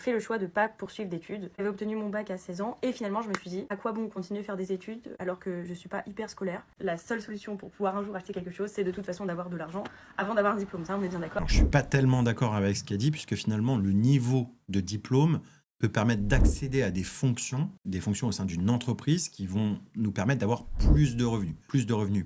fait le choix de pas poursuivre d'études. J'avais obtenu mon bac à 16 ans et finalement je me suis dit à quoi bon continuer à faire des études alors que je suis pas hyper scolaire. La seule solution pour pouvoir un jour acheter quelque chose, c'est de toute façon d'avoir de l'argent avant d'avoir un diplôme. Ça, on est bien d'accord. Alors, je suis pas tellement d'accord avec ce qu'elle dit, puisque finalement, le niveau de diplôme peut permettre d'accéder à des fonctions au sein d'une entreprise qui vont nous permettre d'avoir plus de revenus,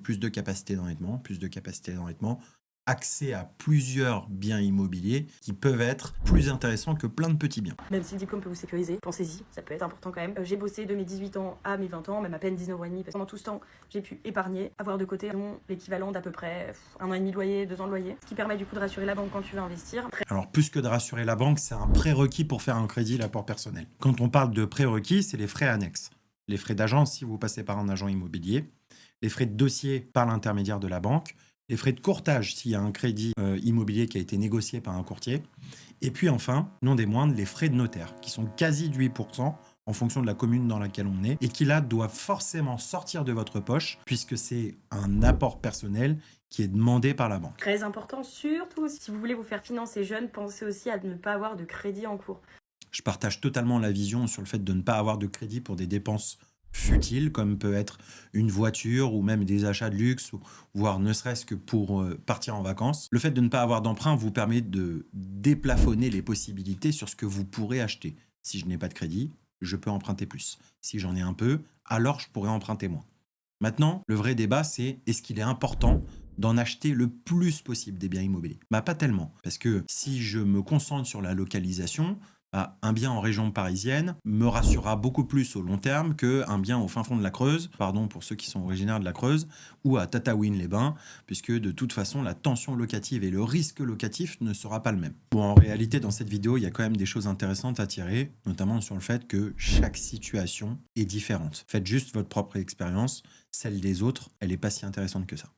plus de capacité d'endettement, accès à plusieurs biens immobiliers qui peuvent être plus intéressants que plein de petits biens. Même si le diplôme peut vous sécuriser, pensez-y, ça peut être important quand même. J'ai bossé de mes 18 ans à mes 20 ans, même à peine 19 ans et demi, parce que pendant tout ce temps, j'ai pu épargner, avoir de côté l'équivalent d'à peu près 1 an et demi de loyer, 2 ans de loyer, ce qui permet du coup de rassurer la banque quand tu veux investir. Alors, plus que de rassurer la banque, c'est un prérequis pour faire un crédit, l'apport personnel. Quand on parle de prérequis, c'est les frais annexes. Les frais d'agence si vous passez par un agent immobilier, les frais de dossier par l'intermédiaire de la banque, les frais de courtage s'il y a un crédit immobilier qui a été négocié par un courtier. Et puis enfin, non des moindres, les frais de notaire, qui sont quasi de 8% en fonction de la commune dans laquelle on est, et qui là doivent forcément sortir de votre poche, puisque c'est un apport personnel qui est demandé par la banque. Très important, surtout si vous voulez vous faire financer jeune, pensez aussi à ne pas avoir de crédit en cours. Je partage totalement la vision sur le fait de ne pas avoir de crédit pour des dépenses futiles, comme peut être une voiture ou même des achats de luxe, voire ne serait-ce que pour partir en vacances. Le fait de ne pas avoir d'emprunt vous permet de déplafonner les possibilités sur ce que vous pourrez acheter. Si je n'ai pas de crédit, je peux emprunter plus. Si j'en ai un peu, alors je pourrais emprunter moins. Maintenant, le vrai débat, c'est est-ce qu'il est important d'en acheter le plus possible des biens immobiliers? Bah, pas tellement, parce que si je me concentre sur la localisation, un bien en région parisienne me rassurera beaucoup plus au long terme qu'un bien au fin fond de la Creuse, pardon pour ceux qui sont originaires de la Creuse, ou à Tataouine-les-Bains, puisque de toute façon, la tension locative et le risque locatif ne sera pas le même. Bon, en réalité, dans cette vidéo, il y a quand même des choses intéressantes à tirer, notamment sur le fait que chaque situation est différente. Faites juste votre propre expérience, celle des autres, elle n'est pas si intéressante que ça.